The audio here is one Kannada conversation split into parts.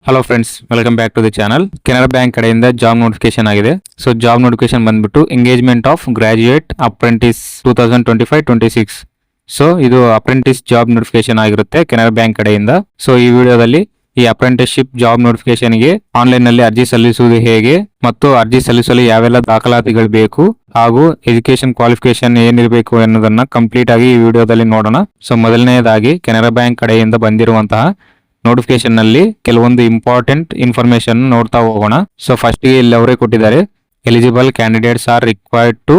Hello friends, welcome back to the channel. Canara bank ಕಡೆಯಿಂದ ಜಾಬ್ ನೋಟಿಫಿಕೇಶನ್ ಆಗಿದೆ. ಸೊ ಜಾಬ್ ನೋಟಿಫಿಕೇಶನ್ ಬಂದ್ಬಿಟ್ಟು engagement of graduate apprentice 2025-26. So ಇದು ಅಪ್ರೆಂಟಿಸ್ ಜಾಬ್ ನೋಟಿಫಿಕೇಶನ್ ಆಗಿರುತ್ತೆ ಕೆನರಾ ಬ್ಯಾಂಕ್ ಕಡೆಯಿಂದ. ಸೊ ಈ ವಿಡಿಯೋದಲ್ಲಿ ಈ ಅಪ್ರೆಂಟಿಸ್ಶಿಪ್ ಜಾಬ್ ನೋಟಿಫಿಕೇಶನ್ಗೆ ಆನ್ಲೈನ್ ನಲ್ಲಿ ಅರ್ಜಿ ಸಲ್ಲಿಸುವುದು ಹೇಗೆ ಮತ್ತು ಅರ್ಜಿ ಸಲ್ಲಿಸಲು ಯಾವೆಲ್ಲ ದಾಖಲಾತಿಗಳು ಬೇಕು ಹಾಗೂ ಎಜುಕೇಶನ್ ಕ್ವಾಲಿಫಿಕೇಶನ್ ಏನಿರಬೇಕು ಅನ್ನೋದನ್ನ ಕಂಪ್ಲೀಟ್ ಆಗಿ ಈ ವಿಡಿಯೋದಲ್ಲಿ ನೋಡೋಣ. ಸೊ ಮೊದಲನೆಯದಾಗಿ ಕೆನರಾ ಬ್ಯಾಂಕ್ ಕಡೆಯಿಂದ ಬಂದಿರುವಂತಹ ನೋಟಿಫಿಕೇಶನ್ ನಲ್ಲಿ ಕೆಲವೊಂದು ಇಂಪಾರ್ಟೆಂಟ್ ಇನ್ಫಾರ್ಮೇಶನ್ ನೋಡ್ತಾ ಹೋಗೋಣ. ಸೊ ಫಸ್ಟ್ ಗೆ ಇಲ್ಲಿ ಅವರೇ ಕೊಟ್ಟಿದ್ದಾರೆ, eligible candidates are required to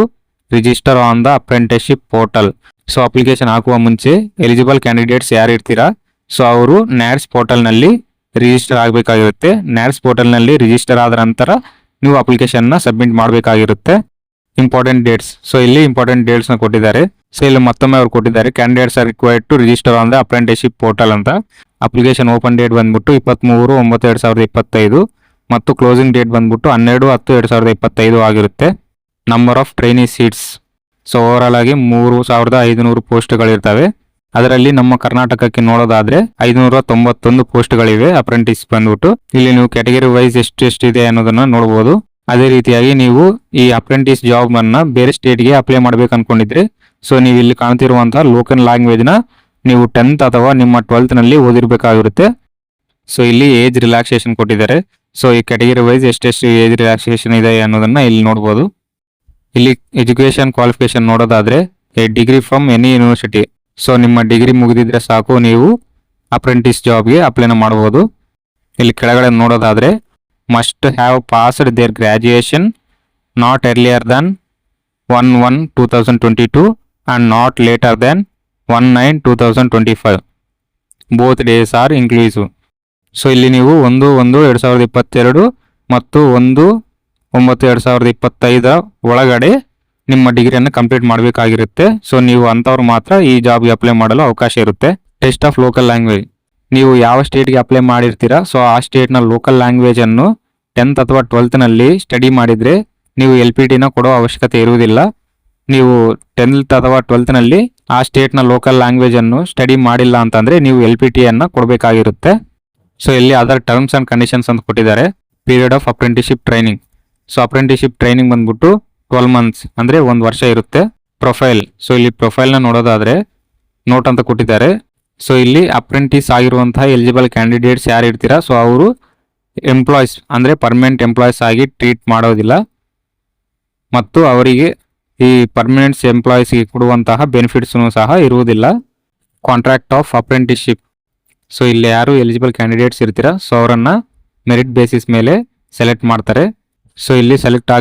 register on the apprenticeship portal. So application ಹಾಕುವ ಮುಂಚೆ ಎಲಿಜಿಬಲ್ ಕ್ಯಾಂಡಿಡೇಟ್ಸ್ ಯಾರು ಇರ್ತೀರಾ, ಸೊ ಅವರು ನ್ಯಾಡ್ಸ್ ಪೋರ್ಟಲ್ ನಲ್ಲಿ ರಿಜಿಸ್ಟರ್ ಆಗಬೇಕಾಗಿರುತ್ತೆ. ನ್ಯಾಡ್ಸ್ ಪೋರ್ಟಲ್ ನಲ್ಲಿ ರಿಜಿಸ್ಟರ್ ಆದ ನಂತರ ನೀವು ಅಪ್ಲಿಕೇಶನ್ ನ ಸಬ್ಮಿಟ್ ಮಾಡಬೇಕಾಗಿರುತ್ತೆ. ಇಂಪಾರ್ಟೆಂಟ್ ಡೇಟ್ಸ್, ಸೊ ಇಲ್ಲಿ ಇಂಪಾರ್ಟೆಂಟ್ ಡೇಟ್ಸ್ ನ ಕೊಟ್ಟಿದ್ದಾರೆ. ಸೊ ಇಲ್ಲಿ ಮತ್ತೊಮ್ಮೆ ಅವರು ಕೊಟ್ಟಿದ್ದಾರೆ, candidates are required to register on the apprenticeship portal ಅಂತ. ಅಪ್ಲಿಕೇಶನ್ ಓಪನ್ ಡೇಟ್ ಬಂದ್ಬಿಟ್ಟು 23/9/2025 ಮತ್ತು ಕ್ಲೋಸಿಂಗ್ ಡೇಟ್ ಬಂದ್ಬಿಟ್ಟು 12/10/2025 ಆಗಿರುತ್ತೆ. Number of trainee seats, so over all ಆಗಿ 3500 ಪೋಸ್ಟ್ಗಳಿರ್ತವೆ. ಅದರಲ್ಲಿ ನಮ್ಮ ಕರ್ನಾಟಕಕ್ಕೆ ನೋಡೋದಾದ್ರೆ 591 ಪೋಸ್ಟ್ಗಳಿವೆ ಅಪ್ರೆಂಟಿಸ್ ಬಂದ್ಬಿಟ್ಟು. ಇಲ್ಲಿ ನೀವು ಕ್ಯಾಟಗರಿ ವೈಸ್ ಎಷ್ಟಿದೆ ಅನ್ನೋದನ್ನ ನೋಡಬಹುದು. ಅದೇ ರೀತಿಯಾಗಿ ನೀವು ಈ ಅಪ್ರೆಂಟಿಸ್ ಜಾಬ್ ಅನ್ನ ಬೇರೆ ಸ್ಟೇಟ್ಗೆ ಅಪ್ಲೈ ಮಾಡ್ಬೇಕು ಅನ್ಕೊಂಡಿದ್ರೆ, ಸೊ ನೀವು ಇಲ್ಲಿ ಕಾಣ್ತಿರುವಂತಹ ಲೋಕಲ್ ಲ್ಯಾಂಗ್ವೇಜ್ ನ ನೀವು 10th ಅಥವಾ ನಿಮ್ಮ 12th ನಲ್ಲಿ ಓದಿರ್ಬೇಕಾಗಿರುತ್ತೆ. ಸೊ ಇಲ್ಲಿ ಏಜ್ ರಿಲ್ಯಾಕ್ಸೇಷನ್ ಕೊಟ್ಟಿದ್ದಾರೆ. ಸೊ ಈ ಕ್ಯಾಟಗರಿ ವೈಸ್ ಎಷ್ಟೆಷ್ಟು ಏಜ್ ರಿಲ್ಯಾಕ್ಸೇಷನ್ ಇದೆ ಅನ್ನೋದನ್ನ ಇಲ್ಲಿ ನೋಡಬಹುದು. ಇಲ್ಲಿ ಎಜುಕೇಶನ್ ಕ್ವಾಲಿಫಿಕೇಶನ್ ನೋಡೋದಾದ್ರೆ a degree from any university. So ನಿಮ್ಮ ಡಿಗ್ರಿ ಮುಗಿದಿದ್ರೆ ಸಾಕು, ನೀವು ಅಪ್ರೆಂಟಿಸ್ ಜಾಬ್ಗೆ ಅಪ್ಲೈನ ಮಾಡಬಹುದು. ಇಲ್ಲಿ ಕೆಳಗಡೆ ನೋಡೋದಾದ್ರೆ must have passed their graduation not earlier than 1/1/2022 and not later than 1/9/2025. Both days are inclusive. So ಇಲ್ಲಿ ನೀವು 1/1/2022 ಮತ್ತು 1/9/2025 ಒಳಗಡೆ ನಿಮ್ಮ ಡಿಗ್ರಿಯನ್ನು ಕಂಪ್ಲೀಟ್ ಮಾಡಬೇಕಾಗಿರುತ್ತೆ. ಸೊ ನೀವು ಅಂಥವ್ರು ಮಾತ್ರ ಈ ಜಾಬ್ಗೆ ಅಪ್ಲೈ ಮಾಡಲು ಅವಕಾಶ ಇರುತ್ತೆ. ಟೆಸ್ಟ್ ಆಫ್ ಲೋಕಲ್ ಲ್ಯಾಂಗ್ವೇಜ್, ನೀವು ಯಾವ ಸ್ಟೇಟ್ಗೆ ಅಪ್ಲೈ ಮಾಡಿರ್ತೀರಾ, ಸೊ ಆ ಸ್ಟೇಟ್ನ ಲೋಕಲ್ ಲ್ಯಾಂಗ್ವೇಜ್ ಅನ್ನು 10th ಅಥವಾ 12th ನಲ್ಲಿ ಸ್ಟಡಿ ಮಾಡಿದ್ರೆ ನೀವು LPTನ ಕೊಡೋ ಅವಶ್ಯಕತೆ ಇರುವುದಿಲ್ಲ. ನೀವು 10th ಅಥವಾ 12th ನಲ್ಲಿ ಆ ಸ್ಟೇಟ್ನ ಲೋಕಲ್ ಲ್ಯಾಂಗ್ವೇಜ್ ಅನ್ನು ಸ್ಟಡಿ ಮಾಡಿಲ್ಲ ಅಂತಂದ್ರೆ ನೀವು LPTಯನ್ನ ಕೊಡಬೇಕಾಗಿರುತ್ತೆ. ಸೊ ಇಲ್ಲಿ ಅದರ್ ಟರ್ಮ್ಸ್ ಅಂಡ್ ಕಂಡೀಷನ್ಸ್ ಅಂತ ಕೊಟ್ಟಿದ್ದಾರೆ. Period of apprenticeship training, so apprenticeship training ಬಂದ್ಬಿಟ್ಟು 12 months ಅಂದ್ರೆ 1 ವರ್ಷ ಇರುತ್ತೆ. ಪ್ರೊಫೈಲ್, ಸೊ ಇಲ್ಲಿ ಪ್ರೊಫೈಲ್ ನ ನೋಡೋದಾದ್ರೆ ನೋಟ್ ಅಂತ ಕೊಟ್ಟಿದ್ದಾರೆ. ಸೊ ಇಲ್ಲಿ ಅಪ್ರೆಂಟಿಸ್ ಆಗಿರುವಂತಹ ಎಲಿಜಿಬಲ್ ಕ್ಯಾಂಡಿಡೇಟ್ಸ್ ಯಾರು ಇರ್ತೀರಾ, ಸೊ ಅವರು ಎಂಪ್ಲಾಯ್ಸ್ ಅಂದ್ರೆ ಪರ್ಮನೆಂಟ್ ಎಂಪ್ಲಾಯ್ಸ್ ಆಗಿ ಟ್ರೀಟ್ ಮಾಡೋದಿಲ್ಲ ಮತ್ತು ಅವರಿಗೆ ಈ ಪರ್ಮನೆಂಟ್ಸ್ ಎಂಪ್ಲಾಯೀಸ್ಗೆ ಕೊಡುವಂತಹ ಬೆನಿಫಿಟ್ಸ್ನು ಸಹ ಇರುವುದಿಲ್ಲ. ಕಾಂಟ್ರಾಕ್ಟ್ ಆಫ್ ಅಪ್ರೆಂಟಿಸ್ಶಿಪ್, ಸೊ ಇಲ್ಲಿ ಯಾರು ಎಲಿಜಿಬಲ್ ಕ್ಯಾಂಡಿಡೇಟ್ಸ್ ಇರ್ತೀರಾ, ಸೊ ಅವರನ್ನ ಮೆರಿಟ್ ಬೇಸಿಸ್ ಮೇಲೆ ಸೆಲೆಕ್ಟ್ ಮಾಡ್ತಾರೆ. ಸೊ ಇಲ್ಲಿ ಸೆಲೆಕ್ಟ್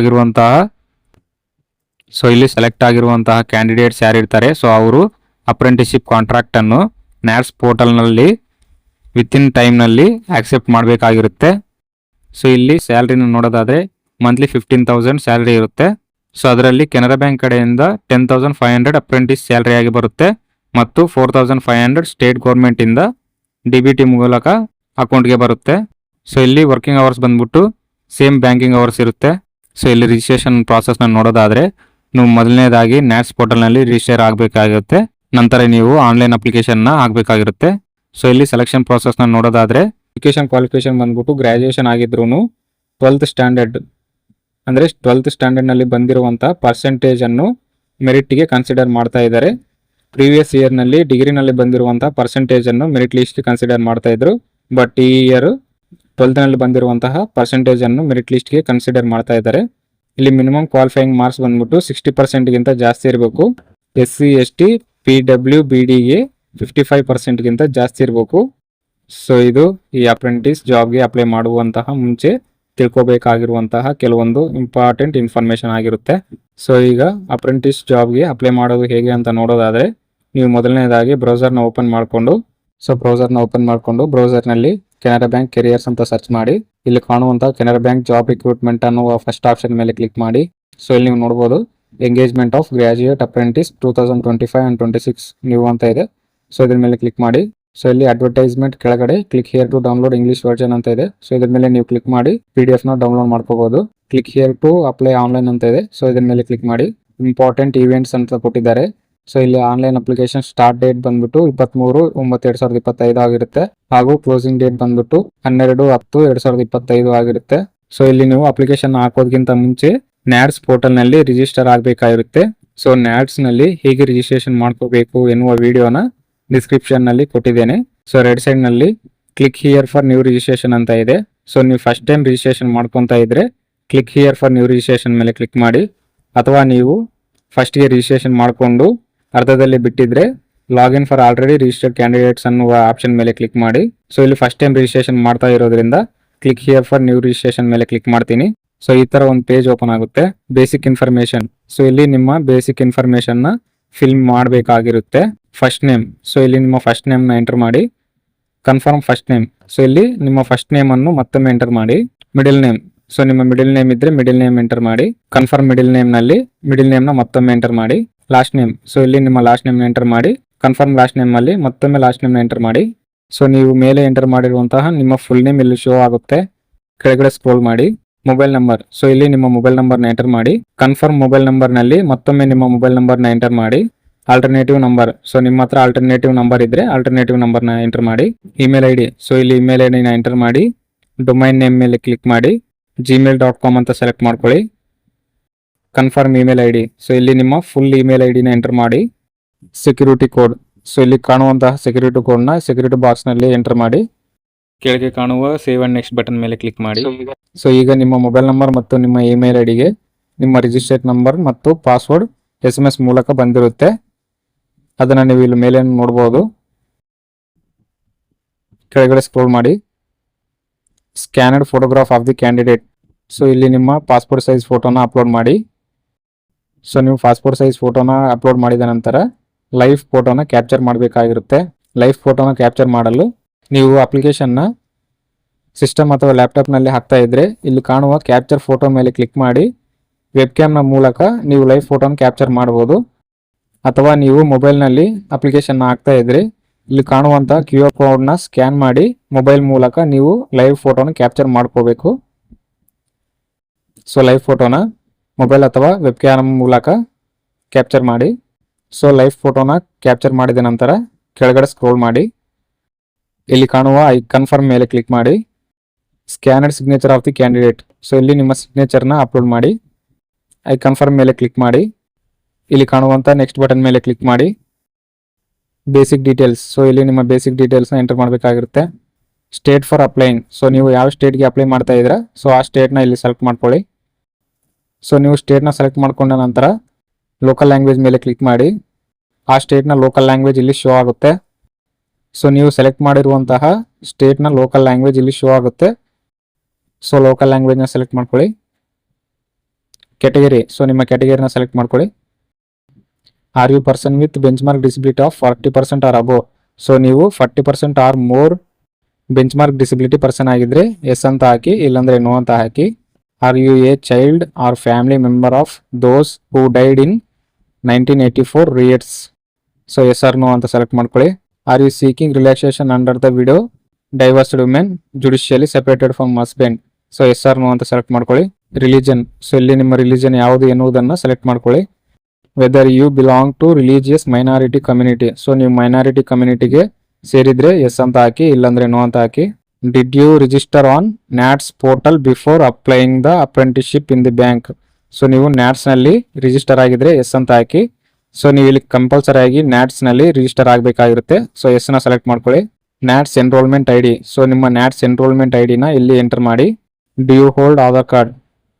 ಆಗಿರುವಂತಹ ಕ್ಯಾಂಡಿಡೇಟ್ಸ್ ಯಾರಿರ್ತಾರೆ, ಸೊ ಅವರು ಅಪ್ರೆಂಟಿಸ್ಶಿಪ್ ಕಾಂಟ್ರಾಕ್ಟ್ ಅನ್ನು ನ್ಯಾಡ್ಸ್ ಪೋರ್ಟಲ್ ನಲ್ಲಿ ವಿತಿನ್ ಟೈಮ್ ನಲ್ಲಿ ಆಕ್ಸೆಪ್ಟ್ ಮಾಡಬೇಕಾಗಿರುತ್ತೆ. ಸೊ ಇಲ್ಲಿ ಸ್ಯಾಲರಿನ ನೋಡೋದಾದ್ರೆ ಮಂತ್ಲಿ 15,000 ಸ್ಯಾಲರಿ ಇರುತ್ತೆ. ಸೊ ಅದರಲ್ಲಿ ಕೆನರಾ ಬ್ಯಾಂಕ್ ಕಡೆಯಿಂದ 10,500 ಅಪ್ರೆಂಟಿಸ್ ಸ್ಯಾಲರಿ ಆಗಿ ಬರುತ್ತೆ ಮತ್ತು 4,500 ಸ್ಟೇಟ್ ಗೌರ್ಮೆಂಟ್ ಇಂದ DBT ಮೂಲಕ ಅಕೌಂಟ್ಗೆ ಬರುತ್ತೆ. ಸೊ ಇಲ್ಲಿ ವರ್ಕಿಂಗ್ ಅವರ್ಸ್ ಬಂದ್ಬಿಟ್ಟು ಸೇಮ್ ಬ್ಯಾಂಕಿಂಗ್ ಅವರ್ಸ್ ಇರುತ್ತೆ. ಸೊ ಇಲ್ಲಿ ರಿಜಿಸ್ಟ್ರೇಷನ್ ಪ್ರಾಸೆಸ್ ನ ನೋಡೋದಾದ್ರೆ ನೀವು ಮೊದಲನೇದಾಗಿ ನ್ಯಾಡ್ಸ್ ಪೋರ್ಟಲ್ ನಲ್ಲಿ ರಿಜಿಸ್ಟರ್ ಆಗಬೇಕಾಗಿರುತ್ತೆ. ನಂತರ ನೀವು ಆನ್ಲೈನ್ ಅಪ್ಲಿಕೇಶನ್ ನ ಹಾಕಬೇಕಾಗಿರುತ್ತೆ. ಸೊ ಇಲ್ಲಿ ಸೆಲೆಕ್ಷನ್ ಪ್ರಾಸೆಸ್ ನ ನೋಡೋದಾದ್ರೆ ಎಜುಕೇಶನ್ ಕ್ವಾಲಿಫಿಕೇಶನ್ ಬಂದ್ಬಿಟ್ಟು ಗ್ರಾಜುಯೇಷನ್ ಆಗಿದ್ರು 12th ಸ್ಟ್ಯಾಂಡರ್ಡ್ ಅಂದ್ರೆ 12th ಸ್ಟ್ಯಾಂಡರ್ಡ್ ನಲ್ಲಿ ಬಂದಿರುವಂತಹ ಪರ್ಸೆಂಟೇಜ್ ಅನ್ನು ಮೆರಿಟ್ ಗೆ ಕನ್ಸಿಡರ್ ಮಾಡ್ತಾ ಇದ್ದಾರೆ. ಪ್ರೀವಿಯಸ್ ಇಯರ್ ನಲ್ಲಿ ಡಿಗ್ರಿನಲ್ಲಿ ಬಂದಿರುವಂತಹ ಪರ್ಸೆಂಟೇಜ್ ಅನ್ನು ಮೆರಿಟ್ ಲಿಸ್ಟ್ ಗೆ ಕನ್ಸಿಡರ್ ಮಾಡ್ತಾ ಇದ್ರು. ಬಟ್ ಈ ಇಯರ್ 12th ನಲ್ಲಿ ಬಂದಿರುವಂತಹ ಪರ್ಸೆಂಟೇಜ್ ಅನ್ನು ಮೆರಿಟ್ ಲಿಸ್ಟ್ ಗೆ ಕನ್ಸಿಡರ್ ಮಾಡ್ತಾ ಇದ್ದಾರೆ. ಇಲ್ಲಿ ಮಿನಿಮಮ್ ಕ್ವಾಲಿಫೈಯಿಂಗ್ ಮಾರ್ಕ್ಸ್ ಬಂದ್ಬಿಟ್ಟು 60% ಗಿಂತ ಜಾಸ್ತಿ ಇರಬೇಕು. SC ST PWBD ಗೆ 55% ಗಿಂತ ಜಾಸ್ತಿ ಇರಬೇಕು. ಸೊ ಇದು ಈ ಅಪ್ರೆಂಟಿಸ್ ಜಾಬ್ಗೆ ಅಪ್ಲೈ ಮಾಡುವಂತಹ ಮುಂಚೆ ತಿಳ್ಕೋಬೇಕಾಗಿರುವಂತಹ ಕೆಲವೊಂದು ಇಂಪಾರ್ಟೆಂಟ್ ಇನ್ಫಾರ್ಮೇಶನ್ ಆಗಿರುತ್ತೆ. ಸೊ ಈಗ ಅಪ್ರೆಂಟಿಸ್ ಜಾಬ್ಗೆ ಅಪ್ಲೈ ಮಾಡೋದು ಹೇಗೆ ಅಂತ ನೋಡೋದಾದ್ರೆ ನೀವು ಮೊದಲನೇದಾಗಿ ಬ್ರೌಸರ್ನ ಓಪನ್ ಮಾಡಿಕೊಂಡು ಬ್ರೌಸರ್ನಲ್ಲಿ ಕೆನರಾ ಬ್ಯಾಂಕ್ ಕೆರಿಯರ್ಸ್ ಅಂತ ಸರ್ಚ್ ಮಾಡಿ ಇಲ್ಲಿ ಕಾಣುವಂತಹ ಕೆನರಾ ಬ್ಯಾಂಕ್ ಜಾಬ್ ರಿಕ್ರೂಟ್ಮೆಂಟ್ ಅನ್ನುವ ಫಸ್ಟ್ ಆಪ್ಷನ್ ಮೇಲೆ ಕ್ಲಿಕ್ ಮಾಡಿ. ಸೊ ಇಲ್ಲಿ ನೀವು ನೋಡಬಹುದು engagement of graduate apprentice 2025 and 26 new ಅಂತ ಇದೆ. ಸೊ ಇದ್ರ ಮೇಲೆ ಕ್ಲಿಕ್ ಮಾಡಿ. ಸೊ ಇಲ್ಲಿ ಅಡ್ವರ್ಟೈಸ್ಮೆಂಟ್ ಕೆಳಗಡೆ click here to download English version ಅಂತ ಇದೆ. ಸೊ ಇದ್ರ ಮೇಲೆ ನೀವು ಕ್ಲಿಕ್ ಮಾಡಿ PDF ನ ಡೌನ್ಲೋಡ್ ಮಾಡ್ಕೋಬಹುದು. Click here to apply online ಅಂತ ಇದೆ. ಸೊ ಇದ್ರ ಮೇಲೆ ಕ್ಲಿಕ್ ಮಾಡಿ. ಇಂಪಾರ್ಟೆಂಟ್ ಇವೆಂಟ್ಸ್ ಅಂತ ಕೊಟ್ಟಿದ್ದಾರೆ. ಸೊ ಇಲ್ಲಿ ಆನ್ಲೈನ್ ಅಪ್ಲಿಕೇಶನ್ ಸ್ಟಾರ್ಟ್ ಡೇಟ್ ಬಂದ್ಬಿಟ್ಟು 23/9/2025 ಆಗಿರುತ್ತೆ. ಹಾಗೂ ಕ್ಲೋಸಿಂಗ್ ಡೇಟ್ ಬಂದ್ಬಿಟ್ಟು 12/10/2025 ಆಗಿರುತ್ತೆ. ಸೊ ಇಲ್ಲಿ ನೀವು ಅಪ್ಲಿಕೇಶನ್ ಹಾಕೋದಕ್ಕಿಂತ ಮುಂಚೆ ನ್ಯಾಡ್ಸ್ ಪೋರ್ಟಲ್ ನಲ್ಲಿ ರಿಜಿಸ್ಟರ್ ಆಗಬೇಕಾಗಿರುತ್ತೆ. ಸೊ ನ್ಯಾಡ್ಸ್ ನಲ್ಲಿ ಹೇಗೆ ರಿಜಿಸ್ಟ್ರೇಷನ್ ಮಾಡ್ಕೋಬೇಕು ಎನ್ನುವ ವಿಡಿಯೋನ ಡಿಸ್ಕ್ರಿಪ್ಷನ್ ನಲ್ಲಿ ಕೊಟ್ಟಿದ್ದೇನೆ. ಸೊ ರೈಟ್ ಸೈಡ್ ನಲ್ಲಿ click here for new registration ಅಂತ ಇದೆ. ಸೊ ನೀವು ಫಸ್ಟ್ ಟೈಮ್ ರಿಜಿಸ್ಟ್ರೇಷನ್ ಮಾಡ್ಕೊಂತ ಇದ್ರೆ click here for new registration ಮೇಲೆ ಕ್ಲಿಕ್ ಮಾಡಿ. ಅಥವಾ ನೀವು ಫಸ್ಟ್ ಗೆ ರಿಜಿಸ್ಟ್ರೇಷನ್ ಮಾಡಿಕೊಂಡು ಅರ್ಧದಲ್ಲಿ ಬಿಟ್ಟಿದ್ರೆ login for already registered candidates ಅನ್ನುವ ಆಪ್ಷನ್ ಮೇಲೆ ಕ್ಲಿಕ್ ಮಾಡಿ. ಸೊ ಇಲ್ಲಿ ಫಸ್ಟ್ ಟೈಮ್ ರಿಜಿಸ್ಟ್ರೇಷನ್ ಮಾಡ್ತಾ ಇರೋದ್ರಿಂದ click here for new registration ಮೇಲೆ ಕ್ಲಿಕ್ ಮಾಡ್ತೀನಿ. ಸೊ ಈ ತರ ಒಂದು ಪೇಜ್ ಓಪನ್ ಆಗುತ್ತೆ. Basic information. ಸೊ ಇಲ್ಲಿ ನಿಮ್ಮ ಬೇಸಿಕ್ ಇನ್ಫಾರ್ಮೇಶನ್ ನ ಫಿಲ್ ಮಾಡಬೇಕಾಗಿರುತ್ತೆ. First name. ಸೊ ಇಲ್ಲಿ ನಿಮ್ಮ ಫಸ್ಟ್ ನೇಮ್ ನ ಎಂಟರ್ ಮಾಡಿ. Confirm first name. ಸೊ ಇಲ್ಲಿ ನಿಮ್ಮ ಫಸ್ಟ್ ನೇಮ್ ಅನ್ನು ಮತ್ತೊಮ್ಮೆ ಎಂಟರ್ ಮಾಡಿ. Middle name. ಸೊ ನಿಮ್ಮ ಮಿಡಲ್ ನೇಮ್ ಇದ್ರೆ ಮಿಡಲ್ ನೇಮ್ ಎಂಟರ್ ಮಾಡಿ. ಕನ್ಫರ್ಮ್ ಮಿಡಲ್ ನೇಮ್ ನಲ್ಲಿ ಮಿಡಲ್ ನೇಮ್ ನ ಮತ್ತೊಮ್ಮೆ ಎಂಟರ್ ಮಾಡಿ. Last name. ಸೊ ಇಲ್ಲಿ ನಿಮ್ಮ ಲಾಸ್ಟ್ ನೇಮ್ ಎಂಟರ್ ಮಾಡಿ. ಕನ್ಫರ್ಮ್ ಲಾಸ್ಟ್ ನೇಮ್ ಅಲ್ಲಿ ಮತ್ತೊಮ್ಮೆ ಲಾಸ್ಟ್ ನೇಮ್ ಎಂಟರ್ ಮಾಡಿ. ಸೊ ನೀವು ಮೇಲೆ ಎಂಟರ್ ಮಾಡಿರುವಂತಹ ನಿಮ್ಮ ಫುಲ್ ನೇಮ್ ಇಲ್ಲಿ ಶೋ ಆಗುತ್ತೆ. ಕೆಳಗಡೆ ಸ್ಕ್ರೋಲ್ ಮಾಡಿ. Mobile number. ಸೊ ಇಲ್ಲಿ ನಿಮ್ಮ ಮೊಬೈಲ್ ನಂಬರ್ ನ ಎಂಟರ್ ಮಾಡಿ. ಕನ್ಫರ್ಮ್ ಮೊಬೈಲ್ ನಂಬರ್ ನಲ್ಲಿ ಮತ್ತೊಮ್ಮೆ ನಿಮ್ಮ ಮೊಬೈಲ್ ನಂಬರ್ ನ ಎಂಟರ್ ಮಾಡಿ. Alternative number. ಸೊ ನಿಮ್ಮ ಹತ್ರ ಆಲ್ಟರ್ನೇಟಿವ್ ನಂಬರ್ ಇದ್ರೆ ಆಲ್ಟರ್ನೇಟಿವ್ ನಂಬರ್ ನ ಎಂಟರ್ ಮಾಡಿ. Email ID. ಸೊ ಇಲ್ಲಿ ಇಮೇಲ್ ಐಡಿ ನ ಎಂಟರ್ ಮಾಡಿ. ಡೊಮೈನ್ ನೇಮ್ ಮೇಲೆ ಕ್ಲಿಕ್ ಮಾಡಿ. gmail.com ಅಂತ ಸೆಲೆಕ್ಟ್ ಮಾಡ್ಕೊಳ್ಳಿ. Confirm email ID. ಸೊ ಇಲ್ಲಿ ನಿಮ್ಮ ಫುಲ್ ಇಮೇಲ್ ಐಡಿ ನ ಎಂಟರ್ ಮಾಡಿ. Security code. ಸೊ ಇಲ್ಲಿ ಕಾಣುವಂತಹ ಸೆಕ್ಯೂರಿಟಿ ಕೋಡ್ ನ ಸೆಕ್ಯೂರಿಟಿ ಬಾಕ್ಸ್ ನಲ್ಲಿ ಎಂಟರ್ ಮಾಡಿ. ಕೆಳಗೆ ಕಾಣುವ ಸೇವ್ ಅಂಡ್ ನೆಕ್ಸ್ಟ್ ಬಟನ್ ಮೇಲೆ ಕ್ಲಿಕ್ ಮಾಡಿ. ಸೊ ಈಗ ನಿಮ್ಮ ಮೊಬೈಲ್ ನಂಬರ್ ಮತ್ತು ನಿಮ್ಮ ಇಮೇಲ್ ಐಡಿಗೆ ನಿಮ್ಮ ರಿಜಿಸ್ಟರ್ಡ್ ನಂಬರ್ ಮತ್ತು ಪಾಸ್ವರ್ಡ್ SMS ಮೂಲಕ ಬಂದಿರುತ್ತೆ. ಅದನ್ನ ನೀವು ಇಲ್ಲಿ ಮೇಲೆ ನೋಡಬಹುದು. ಕೆಳಗಡೆ ಸ್ಕ್ರೋಲ್ ಮಾಡಿ. Scanned photograph of the candidate. So ಇಲ್ಲಿ ನಿಮ್ಮ ಪಾಸ್ಪೋರ್ಟ್ ಸೈಜ್ ಫೋಟೋನ ಅಪ್ಲೋಡ್ ಮಾಡಿ. ಸೊ ನೀವು ಪಾಸ್ಪೋರ್ಟ್ ಸೈಜ್ ಫೋಟೋನ ಅಪ್ಲೋಡ್ ಮಾಡಿದ ನಂತರ ಲೈವ್ ಫೋಟೋನ ಕ್ಯಾಪ್ಚರ್ ಮಾಡಬೇಕಾಗಿರುತ್ತೆ. ಲೈವ್ ಫೋಟೋನ ಕ್ಯಾಪ್ಚರ್ ಮಾಡಲು ನೀವು ಅಪ್ಲಿಕೇಶನ್ನ ಸಿಸ್ಟಮ್ ಅಥವಾ ಲ್ಯಾಪ್ಟಾಪ್ ನಲ್ಲಿ ಹಾಕ್ತಾ ಇದ್ರೆ ಇಲ್ಲಿ ಕಾಣುವ ಕ್ಯಾಪ್ಚರ್ ಫೋಟೋ ಮೇಲೆ ಕ್ಲಿಕ್ ಮಾಡಿ ವೆಬ್ ಕ್ಯಾಮ್ನ ಮೂಲಕ ನೀವು ಲೈವ್ ಫೋಟೋನ ಕ್ಯಾಪ್ಚರ್ ಮಾಡಬಹುದು. ಅಥವಾ ನೀವು ಮೊಬೈಲ್ ನಲ್ಲಿ ಅಪ್ಲಿಕೇಶನ್ ಹಾಕ್ತಾ ಇದ್ರೆ ಇಲ್ಲಿ ಕಾಣುವಂತ QR ಕೋಡ್ ನ ಸ್ಕ್ಯಾನ್ ಮಾಡಿ ಮೊಬೈಲ್ ಮೂಲಕ ನೀವು ಲೈವ್ ಫೋಟೋನ ಕ್ಯಾಪ್ಚರ್ ಮಾಡ್ಕೋಬೇಕು. ಸೊ ಲೈವ್ ಫೋಟೋನ ಮೊಬೈಲ್ ಅಥವಾ ವೆಬ್ ಕ್ಯಾಮ್ ಮೂಲಕ ಕ್ಯಾಪ್ಚರ್ ಮಾಡಿ. ಸೊ ಲೈವ್ ಫೋಟೋನ ಕ್ಯಾಪ್ಚರ್ ಮಾಡಿದ ನಂತರ ಕೆಳಗಡೆ ಸ್ಕ್ರೋಲ್ ಮಾಡಿ. ಇಲ್ಲಿ ಕಾಣುವ ಐ ಕನ್ಫರ್ಮ್ ಮೇಲೆ ಕ್ಲಿಕ್ ಮಾಡಿ. Scanned signature of the candidate. So ಇಲ್ಲಿ ನಿಮ್ಮ ಸಿಗ್ನೇಚರ್ನ ಅಪ್ಲೋಡ್ ಮಾಡಿ. ಐ ಕನ್ಫರ್ಮ್ ಮೇಲೆ ಕ್ಲಿಕ್ ಮಾಡಿ. ಇಲ್ಲಿ ಕಾಣುವಂತ ನೆಕ್ಸ್ಟ್ ಬಟನ್ ಮೇಲೆ ಕ್ಲಿಕ್ ಮಾಡಿ. Basic details. ಸೊ ಇಲ್ಲಿ ನಿಮ್ಮ ಬೇಸಿಕ್ ಡೀಟೇಲ್ಸ್ ನ ಎಂಟರ್ ಮಾಡಬೇಕಾಗಿರುತ್ತೆ. State for applying. ಸೊ ನೀವು ಯಾವ ಸ್ಟೇಟ್ಗೆ ಅಪ್ಲೈ ಮಾಡ್ತಾ ಇದ್ದೀರಾ ಸೊ ಆ ಸ್ಟೇಟ್ನ ಇಲ್ಲಿ ಸೆಲೆಕ್ಟ್ ಮಾಡ್ಕೊಳ್ಳಿ. ಸೊ ನೀವು ಸ್ಟೇಟ್ನ ಸೆಲೆಕ್ಟ್ ಮಾಡ್ಕೊಂಡ ನಂತರ ಲೋಕಲ್ ಲ್ಯಾಂಗ್ವೇಜ್ ಮೇಲೆ ಕ್ಲಿಕ್ ಮಾಡಿ. ಆ ಸ್ಟೇಟ್ನ ಲೋಕಲ್ ಲ್ಯಾಂಗ್ವೇಜ್ ಇಲ್ಲಿ ಶೋ ಆಗುತ್ತೆ. ಸೊ ನೀವು ಸೆಲೆಕ್ಟ್ ಮಾಡಿರುವಂತಹ ಸ್ಟೇಟ್ನ ಲೋಕಲ್ ಲ್ಯಾಂಗ್ವೇಜ್ ಇಲ್ಲಿ ಶೋ ಆಗುತ್ತೆ. ಸೊ ಲೋಕಲ್ ಲ್ಯಾಂಗ್ವೇಜ್ನ ಸೆಲೆಕ್ಟ್ ಮಾಡ್ಕೊಳ್ಳಿ. ಕ್ಯಾಟಗರಿ. ಸೊ ನಿಮ್ಮ ಕ್ಯಾಟಗರಿನ ಸೆಲೆಕ್ಟ್ ಮಾಡ್ಕೊಳ್ಳಿ. Are you person with benchmark disability of 40% or above. So ನೀವು 40% or more benchmark disability person ಆಗಿದ್ರೆ ಎಸ್ ಅಂತ ಹಾಕಿ, ಇಲ್ಲಾಂದ್ರೆ ನೋ ಅಂತ ಹಾಕಿ. Are you a child or family member of those who died in 1984 ರಿಯಟ್ಸ್. So yes or no ಅಂತ ಸೆಲೆಕ್ಟ್ ಮಾಡ್ಕೊಳ್ಳಿ. Are you seeking relaxation under the widow divorced women judicially separated from husband. So yes or no ಅಂತ ಸೆಲೆಕ್ಟ್ ಮಾಡ್ಕೊಳ್ಳಿ. ರಿಲಿಜನ್. ಸೊ ಇಲ್ಲಿ ನಿಮ್ಮ ರಿಲಿಜನ್ ಯಾವುದು ಎನ್ನುವುದನ್ನು ಸೆಲೆಕ್ಟ್ ಮಾಡ್ಕೊಳ್ಳಿ. Whether you belong to religious minority community. So ನೀವು ಮೈನಾರಿಟಿ ಕಮ್ಯುನಿಟಿಗೆ ಸೇರಿದ್ರೆ ಎಸ್ ಅಂತ ಹಾಕಿ, ಇಲ್ಲಾಂದ್ರೆ ನೋ ಅಂತ ಹಾಕಿ. Did you register on NATS portal before applying the apprenticeship in the bank. So ನೀವು ನ್ಯಾಟ್ಸ್ ನಲ್ಲಿ ರಿಜಿಸ್ಟರ್ ಆಗಿದ್ರೆ ಎಸ್ ಅಂತ ಹಾಕಿ. ಸೊ ನೀವು ಇಲ್ಲಿ ಕಂಪಲ್ಸರಿ ಆಗಿ ನ್ಯಾಟ್ಸ್ ನಲ್ಲಿ ರಿಜಿಸ್ಟರ್ ಆಗಬೇಕಾಗಿರುತ್ತೆ. ಸೊ ಎಸ್ ನ ಸೆಲೆಕ್ಟ್ ಮಾಡ್ಕೊಳ್ಳಿ. ನ್ಯಾಟ್ಸ್ ಎನ್ರೋಲ್ಮೆಂಟ್ ಐಡಿ. ಸೊ ನಿಮ್ಮ ನ್ಯಾಟ್ಸ್ ಎನ್ರೋಲ್ಮೆಂಟ್ ಐಡಿನ ಇಲ್ಲಿ ಎಂಟರ್ ಮಾಡಿ. Do you hold Aadhaar card.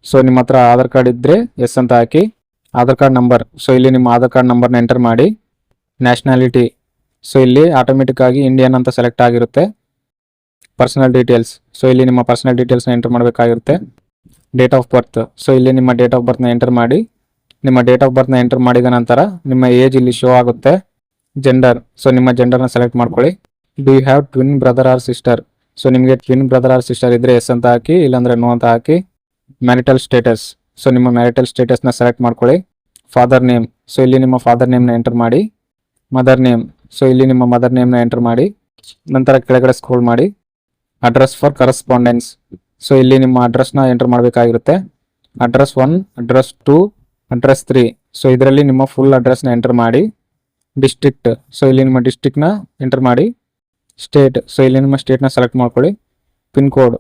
So ನಿಮ್ಮ ಹತ್ರ ಆಧಾರ್ ಕಾರ್ಡ್ ಇದ್ರೆ ಎಸ್ ಅಂತ ಹಾಕಿ. Aadhaar card number. ಸೊ ಇಲ್ಲಿ ನಿಮ್ಮ ಆಧಾರ್ ಕಾರ್ಡ್ ನಂಬರ್ನ ಎಂಟರ್ ಮಾಡಿ. ನ್ಯಾಷನಾಲಿಟಿ. ಸೊ ಇಲ್ಲಿ ಆಟೋಮೆಟಿಕ್ ಆಗಿ ಇಂಡಿಯನ್ ಅಂತ ಸೆಲೆಕ್ಟ್ ಆಗಿರುತ್ತೆ. Personal details. ಸೊ ಇಲ್ಲಿ ನಿಮ್ಮ ಪರ್ಸನಲ್ ಡೀಟೇಲ್ಸ್ನ ಎಂಟರ್ ಮಾಡಬೇಕಾಗಿರುತ್ತೆ. Date of birth. ಸೊ ಇಲ್ಲಿ ನಿಮ್ಮ ಡೇಟ್ ಆಫ್ ಬರ್ತ್ನ ಎಂಟರ್ ಮಾಡಿ. ನಿಮ್ಮ ಡೇಟ್ ಆಫ್ ಬರ್ತ್ನ ಎಂಟರ್ ಮಾಡಿದ ನಂತರ ನಿಮ್ಮ ಏಜ್ ಇಲ್ಲಿ ಶೋ ಆಗುತ್ತೆ. ಜೆಂಡರ್. ಸೊ ನಿಮ್ಮ ಜೆಂಡರ್ನ ಸೆಲೆಕ್ಟ್ ಮಾಡ್ಕೊಳ್ಳಿ. Do you have twin brother or sister. So ನಿಮಗೆ ಟ್ವಿನ್ ಬ್ರದರ್ ಆರ್ ಸಿಸ್ಟರ್ ಇದ್ರೆ ಎಸ್ ಅಂತ ಹಾಕಿ, ಇಲ್ಲಾಂದ್ರೆ ನೋ ಅಂತ ಹಾಕಿ. Marital status. ಸೊ ನಿಮ್ಮ ಮ್ಯಾರಿಟಲ್ ಸ್ಟೇಟಸ್ನ ಸೆಲೆಕ್ಟ್ ಮಾಡ್ಕೊಳ್ಳಿ. Father name. ಸೊ ಇಲ್ಲಿ ನಿಮ್ಮ ಫಾದರ್ ನೇಮ್ನ ಎಂಟರ್ ಮಾಡಿ. Mother name. ಸೊ ಇಲ್ಲಿ ನಿಮ್ಮ ಮದರ್ ನೇಮ್ನ ಎಂಟರ್ ಮಾಡಿ. ನಂತರ ಕೆಳಗಡೆ ಸ್ಕ್ರೋಲ್ ಮಾಡಿ. Address for correspondence. ಸೊ ಇಲ್ಲಿ ನಿಮ್ಮ ಅಡ್ರೆಸ್ನ ಎಂಟರ್ ಮಾಡಬೇಕಾಗಿರುತ್ತೆ. Address 1, address 2, address 3. ಸೊ ಇದರಲ್ಲಿ ನಿಮ್ಮ ಫುಲ್ ಅಡ್ರೆಸ್ನ ಎಂಟರ್ ಮಾಡಿ. ಡಿಸ್ಟ್ರಿಕ್ಟ್, ಸೊ ಇಲ್ಲಿ ನಿಮ್ಮ ಡಿಸ್ಟ್ರಿಕ್ಟ್ನ ಎಂಟರ್ ಮಾಡಿ. ಸ್ಟೇಟ್, ಸೊ ಇಲ್ಲಿ ನಿಮ್ಮ ಸ್ಟೇಟ್ನ ಸೆಲೆಕ್ಟ್ ಮಾಡ್ಕೊಳ್ಳಿ. ಪಿನ್ ಕೋಡ್,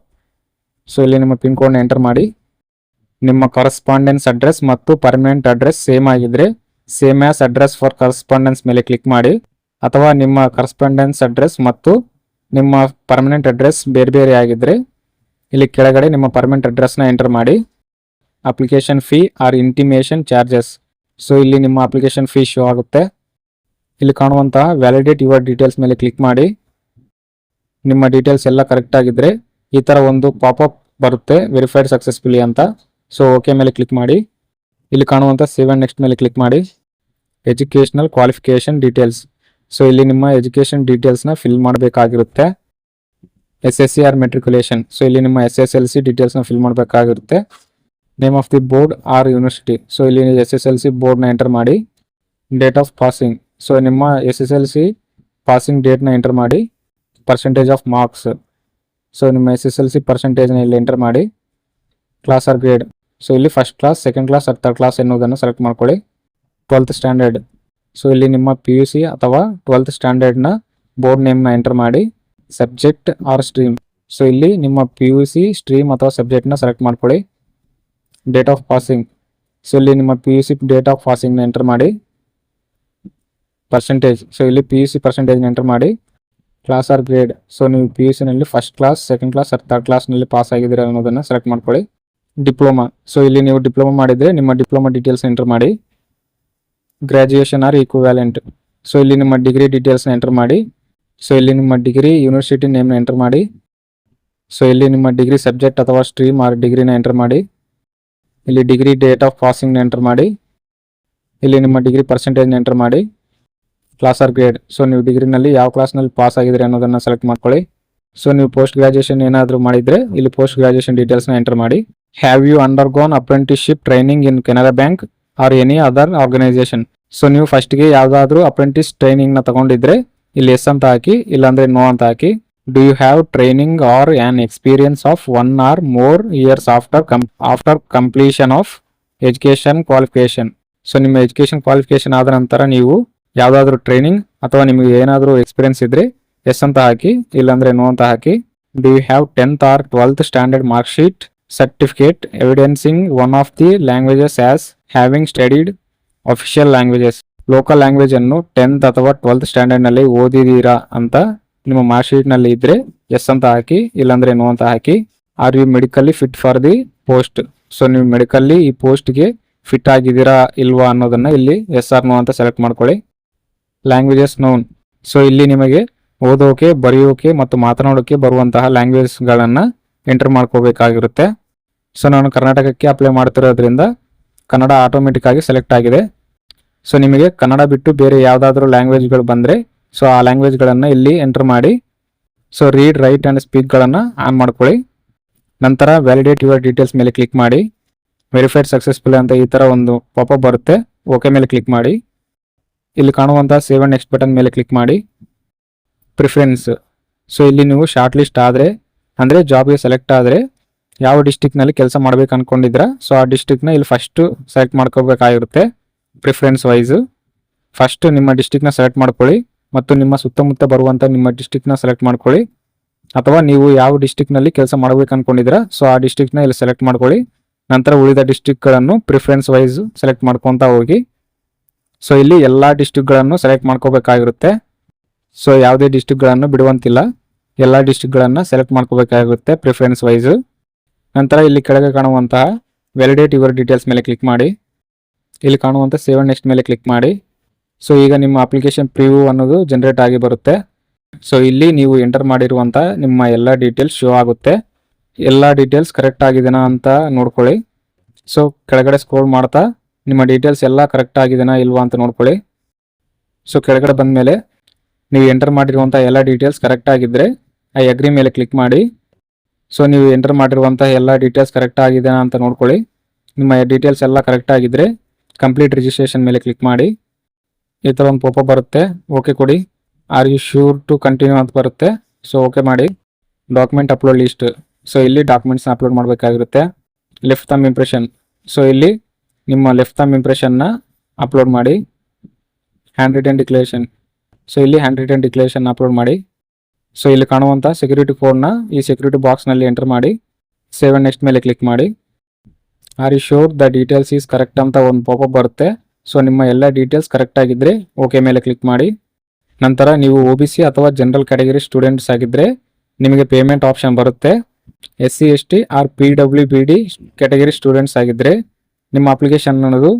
ಸೊ ಇಲ್ಲಿ ನಿಮ್ಮ ಪಿನ್ ಕೋಡ್ನ ಎಂಟರ್ ಮಾಡಿ. ನಿಮ್ಮ ಕರೆಸ್ಪಾಂಡೆನ್ಸ್ ಅಡ್ರೆಸ್ ಮತ್ತು ಪರ್ಮನೆಂಟ್ ಅಡ್ರೆಸ್ ಸೇಮ್ ಆಗಿದ್ರೆ same as address for correspondence ಮೇಲೆ ಕ್ಲಿಕ್ ಮಾಡಿ. ಅಥವಾ ನಿಮ್ಮ ಕರೆಸ್ಪಾಂಡೆನ್ಸ್ ಅಡ್ರೆಸ್ ಮತ್ತು ನಿಮ್ಮ ಪರ್ಮನೆಂಟ್ ಅಡ್ರೆಸ್ ಬೇರೆ ಬೇರೆ ಆಗಿದ್ರೆ ಇಲ್ಲಿ ಕೆಳಗಡೆ ನಿಮ್ಮ ಪರ್ಮನೆಂಟ್ ಅಡ್ರೆಸ್ನ ಎಂಟರ್ ಮಾಡಿ. Application fee or intimation charges, so ಇಲ್ಲಿ ನಿಮ್ಮ ಅಪ್ಲಿಕೇಶನ್ ಫೀ ಶೋ ಆಗುತ್ತೆ. ಇಲ್ಲಿ ಕಾಣುವಂತಹ ವ್ಯಾಲಿಡೇಟ್ ಯುವರ್ ಡೀಟೇಲ್ಸ್ ಮೇಲೆ ಕ್ಲಿಕ್ ಮಾಡಿ. ನಿಮ್ಮ ಡೀಟೇಲ್ಸ್ ಎಲ್ಲ ಕರೆಕ್ಟ್ ಆಗಿದ್ರೆ ಈ ಥರ ಒಂದು ಪಾಪಪ್ ಬರುತ್ತೆ, ವೆರಿಫೈಡ್ ಸಕ್ಸಸ್ಫುಲಿ ಅಂತ. ಸೊ ಓಕೆ ಮೇಲೆ ಕ್ಲಿಕ್ ಮಾಡಿ. ಇಲ್ಲಿ ಕಾಣುವಂಥ ಸೇವ್ ಆ್ಯಂಡ್ ನೆಕ್ಸ್ಟ್ ಮೇಲೆ ಕ್ಲಿಕ್ ಮಾಡಿ. ಎಜುಕೇಷನಲ್ ಕ್ವಾಲಿಫಿಕೇಷನ್ ಡೀಟೇಲ್ಸ್, ಸೊ ಇಲ್ಲಿ ನಿಮ್ಮ ಎಜುಕೇಷನ್ ಡೀಟೇಲ್ಸ್ನ ಫಿಲ್ ಮಾಡಬೇಕಾಗಿರುತ್ತೆ. SSC ಆರ್ ಮೆಟ್ರಿಕ್ಯುಲೇಷನ್, ಸೊ ಇಲ್ಲಿ ನಿಮ್ಮ SSLC ಡೀಟೇಲ್ಸ್ನ ಫಿಲ್ ಮಾಡಬೇಕಾಗಿರುತ್ತೆ. Name of the board or university, so ಇಲ್ಲಿ SSLC ಬೋರ್ಡ್ನ ಎಂಟರ್ ಮಾಡಿ. ಡೇಟ್ ಆಫ್ ಪಾಸಿಂಗ್, ಸೊ ನಿಮ್ಮ SSLC ಪಾಸಿಂಗ್ ಡೇಟ್ನ ಎಂಟರ್ ಮಾಡಿ. ಪರ್ಸೆಂಟೇಜ್ ಆಫ್ ಮಾರ್ಕ್ಸ್, ಸೊ ನಿಮ್ಮ SSLC ಪರ್ಸೆಂಟೇಜ್ನ ಇಲ್ಲಿ ಎಂಟರ್ ಮಾಡಿ. ಕ್ಲಾಸ್ ಆರ್ ಗ್ರೇಡ್, ಸೊ ಇಲ್ಲಿ first class, second class, third class ಎನ್ನುವುದನ್ನು ಸೆಲೆಕ್ಟ್ ಮಾಡ್ಕೊಳ್ಳಿ. 12th ಸ್ಟ್ಯಾಂಡರ್ಡ್, ಸೊ ಇಲ್ಲಿ ನಿಮ್ಮ PUC ಅಥವಾ 12th ಸ್ಟ್ಯಾಂಡರ್ಡ್ನ ಬೋರ್ಡ್ ನೇಮ್ನ ಎಂಟರ್ ಮಾಡಿ. ಸಬ್ಜೆಕ್ಟ್ ಆರ್ ಸ್ಟ್ರೀಮ್, ಸೊ ಇಲ್ಲಿ ನಿಮ್ಮ PUC ಸ್ಟ್ರೀಮ್ ಅಥವಾ ಸಬ್ಜೆಕ್ಟ್ನ ಸೆಲೆಕ್ಟ್ ಮಾಡ್ಕೊಳ್ಳಿ. ಡೇಟ್ ಆಫ್ ಪಾಸಿಂಗ್, ಸೊ ಇಲ್ಲಿ ನಿಮ್ಮ PUC ಡೇಟ್ ಆಫ್ ಪಾಸಿಂಗ್ನ ಎಂಟರ್ ಮಾಡಿ. ಪರ್ಸೆಂಟೇಜ್, ಸೊ ಇಲ್ಲಿ PUC ಪರ್ಸೆಂಟೇಜ್ನ ಎಂಟರ್ ಮಾಡಿ. ಕ್ಲಾಸ್ ಆರ್ ಗ್ರೇಡ್, ಸೊ ನೀವು PUCನಲ್ಲಿ first class, second class, third ಕ್ಲಾಸ್ನಲ್ಲಿ ಪಾಸ್ ಆಗಿದ್ದೀರಾ ಅನ್ನೋದನ್ನು ಸೆಲೆಕ್ಟ್ ಮಾಡ್ಕೊಳ್ಳಿ. ಡಿಪ್ಲೊಮಾ, ಸೊ ಇಲ್ಲಿ ನೀವು ಡಿಪ್ಲೊಮಾ ಮಾಡಿದರೆ ನಿಮ್ಮ ಡಿಪ್ಲೊಮಾ ಡೀಟೇಲ್ಸ್ ಎಂಟರ್ ಮಾಡಿ. ಗ್ರ್ಯಾಜುಯೇಷನ್ ಆರ್ ಈಕ್ವಿವ್ಯಾಲೆಂಟ್, ಸೊ ಇಲ್ಲಿ ನಿಮ್ಮ ಡಿಗ್ರಿ ಡೀಟೇಲ್ಸ್ನ ಎಂಟರ್ ಮಾಡಿ. ಸೊ ಇಲ್ಲಿ ನಿಮ್ಮ ಡಿಗ್ರಿ ಯೂನಿವರ್ಸಿಟಿ ನೇಮ್ನ ಎಂಟರ್ ಮಾಡಿ. ಸೊ ಇಲ್ಲಿ ನಿಮ್ಮ ಡಿಗ್ರಿ ಸಬ್ಜೆಕ್ಟ್ ಅಥವಾ ಸ್ಟ್ರೀಮ್ ಆರ್ ಡಿಗ್ರಿನ ಎಂಟರ್ ಮಾಡಿ. ಇಲ್ಲಿ ಡಿಗ್ರಿ ಡೇಟ್ ಆಫ್ ಪಾಸಿಂಗ್ನ ಎಂಟರ್ ಮಾಡಿ. ಇಲ್ಲಿ ನಿಮ್ಮ ಡಿಗ್ರಿ ಪರ್ಸೆಂಟೇಜ್ನ ಎಂಟರ್ ಮಾಡಿ. ಕ್ಲಾಸ್ ಆರ್ ಗ್ರೇಡ್, ಸೊ ನೀವು ಡಿಗ್ರಿನಲ್ಲಿ ಯಾವ ಕ್ಲಾಸ್ನಲ್ಲಿ ಪಾಸ್ ಆಗಿದ್ರೆ ಅನ್ನೋದನ್ನು ಸೆಲೆಕ್ಟ್ ಮಾಡ್ಕೊಳ್ಳಿ. ಸೊ ನೀವು ಪೋಸ್ಟ್ ಗ್ರಾಜುಯೇಷನ್ ಏನಾದರೂ ಮಾಡಿದರೆ ಇಲ್ಲಿ ಪೋಸ್ಟ್ ಗ್ರಾಜುಯೇಷನ್ ಡೀಟೇಲ್ಸ್ನ ಎಂಟರ್ ಮಾಡಿ. Have you undergone apprenticeship training in Canara bank or any other organisation, so ನೀವು ಫಸ್ಟ್ಗೆ ಯಾವುದಾದ್ರೂ ಅಪ್ರೆಂಟಿಸ್ ಟ್ರೈನಿಂಗ್ನ ತಗೊಂಡಿದ್ರೆ ಇಲ್ಲಿ ಎಸ್ ಅಂತ ಹಾಕಿ, ಇಲ್ಲಾಂದರೆ ನೋ ಅಂತ ಹಾಕಿ. Do you have training or an experience of 1 or more years after completion of education qualification, so ನಿಮ್ಮ ಎಜುಕೇಷನ್ ಕ್ವಾಲಿಫಿಕೇಷನ್ ಆದ ನಂತರ ನೀವು ಯಾವುದಾದ್ರೂ ಟ್ರೈನಿಂಗ್ ಅಥವಾ ನಿಮಗೆ ಏನಾದರೂ ಎಕ್ಸ್ಪೀರಿಯನ್ಸ್ ಇದ್ದರೆ ಎಸ್ ಅಂತ ಹಾಕಿ, ಇಲ್ಲಾಂದರೆ ನೋ ಅಂತ ಹಾಕಿ. Do you have 10th or 12th standard mark sheet certificate evidencing one of the languages as having studied official languages, local language ಅನ್ನು 10th ಅಥವಾ 12th ಸ್ಟ್ಯಾಂಡರ್ಡ್ನಲ್ಲಿ ಓದಿದ್ದೀರಾ ಅಂತ ನಿಮ್ಮ ಮಾರ್ಕ್ ಶೀಟ್ನಲ್ಲಿ ಇದ್ದರೆ ಎಸ್ ಅಂತ ಹಾಕಿ, ಇಲ್ಲಾಂದರೆ ನೋ ಅಂತ ಹಾಕಿ. Are you medically fit for the post, so ನೀವು ಮೆಡಿಕಲ್ಲಿ ಈ ಪೋಸ್ಟ್ಗೆ ಫಿಟ್ ಆಗಿದ್ದೀರಾ ಇಲ್ವಾ ಅನ್ನೋದನ್ನು ಇಲ್ಲಿ ಎಸ್ ಆರ್ ನೋ ಅಂತ ಸೆಲೆಕ್ಟ್ ಮಾಡ್ಕೊಳ್ಳಿ. ಲ್ಯಾಂಗ್ವೇಜಸ್ ನೋನ್, ಸೊ ಇಲ್ಲಿ ನಿಮಗೆ ಓದೋಕೆ, ಬರೆಯೋಕೆ ಮತ್ತು ಮಾತನಾಡೋಕೆ ಬರುವಂತಹ ಲ್ಯಾಂಗ್ವೇಜ್ಗಳನ್ನು ಎಂಟರ್ ಮಾಡ್ಕೋಬೇಕಾಗಿರುತ್ತೆ. ಸೊ ನಾನು ಕರ್ನಾಟಕಕ್ಕೆ ಅಪ್ಲೈ ಮಾಡ್ತಿರೋದ್ರಿಂದ ಕನ್ನಡ ಆಟೋಮೆಟಿಕ್ ಆಗಿ ಸೆಲೆಕ್ಟ್ ಆಗಿದೆ. ಸೊ ನಿಮಗೆ ಕನ್ನಡ ಬಿಟ್ಟು ಬೇರೆ ಯಾವುದಾದ್ರೂ ಲ್ಯಾಂಗ್ವೇಜ್ಗಳು ಬಂದರೆ ಸೊ ಆ ಲ್ಯಾಂಗ್ವೇಜ್ಗಳನ್ನು ಇಲ್ಲಿ ಎಂಟರ್ ಮಾಡಿ. ಸೊ ರೀಡ್, ರೈಟ್ ಆ್ಯಂಡ್ ಸ್ಪೀಕ್ಗಳನ್ನು ಆನ್ ಮಾಡ್ಕೊಳ್ಳಿ. ನಂತರ ವ್ಯಾಲಿಡೇಟ್ ಯುವರ್ ಡೀಟೇಲ್ಸ್ ಮೇಲೆ ಕ್ಲಿಕ್ ಮಾಡಿ. ವೆರಿಫೈಡ್ ಸಕ್ಸಸ್ಫುಲ್ ಅಂತ ಈ ಥರ ಒಂದು ಪಾಪಪ್ ಬರುತ್ತೆ, ಓಕೆ ಮೇಲೆ ಕ್ಲಿಕ್ ಮಾಡಿ. ಇಲ್ಲಿ ಕಾಣುವಂಥ ಸೇವ್ ಆ್ಯಂಡ್ ನೆಕ್ಸ್ಟ್ ಬಟನ್ ಮೇಲೆ ಕ್ಲಿಕ್ ಮಾಡಿ. ಪ್ರಿಫರೆನ್ಸ್, ಸೊ ಇಲ್ಲಿ ನೀವು ಶಾರ್ಟ್ ಲಿಸ್ಟ್ ಆದರೆ ಅಂದರೆ ಜಾಬ್ಗೆ ಸೆಲೆಕ್ಟ್ ಆದರೆ ಯಾವ ಡಿಸ್ಟಿಕ್ನಲ್ಲಿ ಕೆಲಸ ಮಾಡಬೇಕು ಅಂದ್ಕೊಂಡಿದ್ರೆ ಸೊ ಆ ಡಿಸ್ಟಿಕ್ನ ಇಲ್ಲಿ ಫಸ್ಟು ಸೆಲೆಕ್ಟ್ ಮಾಡ್ಕೋಬೇಕಾಗಿರುತ್ತೆ. ಪ್ರಿಫರೆನ್ಸ್ ವೈಸು ಫಸ್ಟ್ ನಿಮ್ಮ ಡಿಸ್ಟಿಕ್ನ ಸೆಲೆಕ್ಟ್ ಮಾಡ್ಕೊಳ್ಳಿ ಮತ್ತು ನಿಮ್ಮ ಸುತ್ತಮುತ್ತ ಬರುವಂಥ ನಿಮ್ಮ ಡಿಸ್ಟಿಕ್ನ ಸೆಲೆಕ್ಟ್ ಮಾಡ್ಕೊಳ್ಳಿ. ಅಥವಾ ನೀವು ಯಾವ ಡಿಸ್ಟಿಕ್ನಲ್ಲಿ ಕೆಲಸ ಮಾಡಬೇಕು ಅಂದ್ಕೊಂಡಿದ್ರೆ ಸೊ ಆ ಡಿಸ್ಟಿಕ್ನ ಇಲ್ಲಿ ಸೆಲೆಕ್ಟ್ ಮಾಡ್ಕೊಳ್ಳಿ. ನಂತರ ಉಳಿದ ಡಿಸ್ಟಿಕ್ಗಳನ್ನು ಪ್ರಿಫರೆನ್ಸ್ ವೈಸು ಸೆಲೆಕ್ಟ್ ಮಾಡ್ಕೊತಾ ಹೋಗಿ. ಸೊ ಇಲ್ಲಿ ಎಲ್ಲ ಡಿಸ್ಟಿಕ್ಗಳನ್ನು ಸೆಲೆಕ್ಟ್ ಮಾಡ್ಕೋಬೇಕಾಗಿರುತ್ತೆ. ಸೊ ಯಾವುದೇ ಡಿಸ್ಟಿಕ್ಗಳನ್ನು ಬಿಡುವಂತಿಲ್ಲ, ಎಲ್ಲ ಡಿಸ್ಟಿಕ್ಗಳನ್ನು ಸೆಲೆಕ್ಟ್ ಮಾಡ್ಕೋಬೇಕಾಗಿರುತ್ತೆ ಪ್ರಿಫರೆನ್ಸ್ ವೈಸು. ನಂತರ ಇಲ್ಲಿ ಕೆಳಗೆ ಕಾಣುವಂತಹ ವ್ಯಾಲಿಡೇಟ್ ಯುವರ್ ಡೀಟೇಲ್ಸ್ ಮೇಲೆ ಕ್ಲಿಕ್ ಮಾಡಿ. ಇಲ್ಲಿ ಕಾಣುವಂಥ ಸೇವ್ ಆ್ಯಂಡ್ ನೆಕ್ಸ್ಟ್ ಮೇಲೆ ಕ್ಲಿಕ್ ಮಾಡಿ. ಸೊ ಈಗ ನಿಮ್ಮ ಅಪ್ಲಿಕೇಶನ್ ಪ್ರಿವ್ಯೂ ಅನ್ನೋದು ಜನರೇಟ್ ಆಗಿ ಬರುತ್ತೆ. ಸೊ ಇಲ್ಲಿ ನೀವು ಎಂಟರ್ ಮಾಡಿರುವಂಥ ನಿಮ್ಮ ಎಲ್ಲ ಡೀಟೇಲ್ಸ್ ಶೋ ಆಗುತ್ತೆ. ಎಲ್ಲ ಡೀಟೇಲ್ಸ್ ಕರೆಕ್ಟ್ ಆಗಿದೆನಾ ಅಂತ ನೋಡ್ಕೊಳ್ಳಿ. ಸೊ ಕೆಳಗಡೆ ಸ್ಕ್ರೋಲ್ ಮಾಡ್ತಾ ನಿಮ್ಮ ಡೀಟೇಲ್ಸ್ ಎಲ್ಲ ಕರೆಕ್ಟ್ ಆಗಿದೆನಾ ಇಲ್ವಾ ಅಂತ ನೋಡ್ಕೊಳ್ಳಿ. ಸೊ ಕೆಳಗಡೆ ಬಂದ ಮೇಲೆ ನೀವು ಎಂಟರ್ ಮಾಡಿರುವಂಥ ಎಲ್ಲ ಡೀಟೇಲ್ಸ್ ಕರೆಕ್ಟ್ ಆಗಿದ್ದರೆ ಐ ಅಗ್ರಿ ಮೇಲೆ ಕ್ಲಿಕ್ ಮಾಡಿ. ಸೊ ನೀವು ಎಂಟರ್ ಮಾಡಿರುವಂಥ ಎಲ್ಲ ಡೀಟೇಲ್ಸ್ ಕರೆಕ್ಟ್ ಆಗಿದೆನಾ ಅಂತ ನೋಡ್ಕೊಳ್ಳಿ. ನಿಮ್ಮ ಡೀಟೇಲ್ಸ್ ಎಲ್ಲ ಕರೆಕ್ಟ್ ಆಗಿದ್ದರೆ ಕಂಪ್ಲೀಟ್ ರಿಜಿಸ್ಟ್ರೇಷನ್ ಮೇಲೆ ಕ್ಲಿಕ್ ಮಾಡಿ. ಈ ಥರ ಒಂದು ಪಾಪಪ್ ಬರುತ್ತೆ, ಓಕೆ ಕೊಡಿ. Are you sure to continue ಅಂತ ಬರುತ್ತೆ, ಸೊ ಓಕೆ ಮಾಡಿ. ಡಾಕ್ಯುಮೆಂಟ್ ಅಪ್ಲೋಡ್ ಲಿಸ್ಟ್, ಸೊ ಇಲ್ಲಿ ಡಾಕ್ಯುಮೆಂಟ್ಸ್ನ ಅಪ್ಲೋಡ್ ಮಾಡಬೇಕಾಗಿರುತ್ತೆ. ಲೆಫ್ಟ್ ಥಂಬ್ ಇಂಪ್ರೆಷನ್, ಸೊ ಇಲ್ಲಿ ನಿಮ್ಮ ಲೆಫ್ಟ್ ಥಂಬ್ ಇಂಪ್ರೆಷನ್ನ ಅಪ್ಲೋಡ್ ಮಾಡಿ. Handwritten declaration. ಸೊ ಇಲ್ಲಿ ಹ್ಯಾಂಡ್ ರಿಟನ್ ಡಿಕ್ಲರೇಷನ್ ಅಪ್ಲೋಡ್ ಮಾಡಿ. ಸೊ ಇಲ್ಲಿ ಕಾಣುವಂಥ ಸೆಕ್ಯೂರಿಟಿ ಕೋಡ್ನ ಈ ಸೆಕ್ಯೂರಿಟಿ ಬಾಕ್ಸ್ನಲ್ಲಿ ಎಂಟರ್ ಮಾಡಿ ಸೇವ್ ಆ್ಯಂಡ್ ನೆಕ್ಸ್ಟ್ ಮೇಲೆ ಕ್ಲಿಕ್ ಮಾಡಿ. Are you sure the details is correct ಅಂತ ಒಂದು ಪಾಪಪ್ ಬರುತ್ತೆ. ಸೊ ನಿಮ್ಮ ಎಲ್ಲ ಡೀಟೇಲ್ಸ್ ಕರೆಕ್ಟ್ ಆಗಿದ್ದರೆ ಓಕೆ ಮೇಲೆ ಕ್ಲಿಕ್ ಮಾಡಿ. ನಂತರ ನೀವು OBC ಅಥವಾ ಜನರಲ್ ಕ್ಯಾಟಗರಿ ಸ್ಟೂಡೆಂಟ್ಸ್ ಆಗಿದ್ದರೆ ನಿಮಗೆ ಪೇಮೆಂಟ್ ಆಪ್ಷನ್ ಬರುತ್ತೆ. SC ST or PWBD category students ಆಗಿದ್ದರೆ ನಿಮ್ಮ ಅಪ್ಲಿಕೇಶನ್ ಅನ್ನೋದು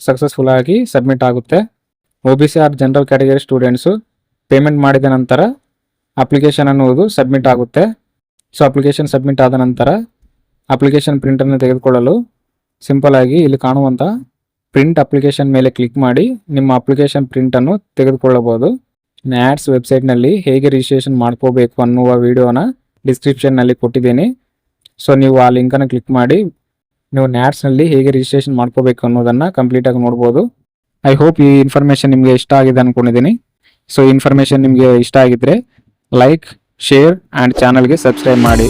ಸಕ್ಸಸ್ಫುಲ್ ಆಗಿ ಸಬ್ಮಿಟ್ ಆಗುತ್ತೆ. OBC or general category students payment ಮಾಡಿದ ನಂತರ ಅಪ್ಲಿಕೇಶನ್ ಅನ್ನುವುದು ಸಬ್ಮಿಟ್ ಆಗುತ್ತೆ. ಸೊ ಅಪ್ಲಿಕೇಶನ್ ಸಬ್ಮಿಟ್ ಆದ ನಂತರ ಅಪ್ಲಿಕೇಶನ್ ಪ್ರಿಂಟನ್ನು ತೆಗೆದುಕೊಳ್ಳಲು ಸಿಂಪಲ್ ಆಗಿ ಇಲ್ಲಿ ಕಾಣುವಂಥ ಪ್ರಿಂಟ್ ಅಪ್ಲಿಕೇಶನ್ ಮೇಲೆ ಕ್ಲಿಕ್ ಮಾಡಿ ನಿಮ್ಮ ಅಪ್ಲಿಕೇಶನ್ ಪ್ರಿಂಟನ್ನು ತೆಗೆದುಕೊಳ್ಳಬಹುದು. ನ್ಯಾಟ್ಸ್ ವೆಬ್ಸೈಟ್ನಲ್ಲಿ ಹೇಗೆ ರಿಜಿಸ್ಟ್ರೇಷನ್ ಮಾಡ್ಕೋಬೇಕು ಅನ್ನುವ ವಿಡಿಯೋನ ಡಿಸ್ಕ್ರಿಪ್ಷನ್ನಲ್ಲಿ ಕೊಟ್ಟಿದ್ದೀನಿ. ಸೊ ನೀವು ಆ ಲಿಂಕನ್ನು ಕ್ಲಿಕ್ ಮಾಡಿ ನೀವು ನ್ಯಾಟ್ಸ್ನಲ್ಲಿ ಹೇಗೆ ರಿಜಿಸ್ಟ್ರೇಷನ್ ಮಾಡ್ಕೋಬೇಕು ಅನ್ನೋದನ್ನು ಕಂಪ್ಲೀಟಾಗಿ ನೋಡ್ಬೋದು. ಐ ಹೋಪ್ ಈ ಇನ್ಫಾರ್ಮೇಷನ್ ನಿಮಗೆ ಇಷ್ಟ ಆಗಿದೆ ಅಂದ್ಕೊಂಡಿದ್ದೀನಿ. ಸೊ ಈ ಇನ್ಫಾರ್ಮೇಷನ್ ನಿಮಗೆ ಇಷ್ಟ ಆಗಿದ್ದರೆ ಲೈಕ್, ಶೇರ್ ಆ್ಯಂಡ್ ಚಾನಲ್ಗೆ ಸಬ್ಸ್ಕ್ರೈಬ್ ಮಾಡಿ.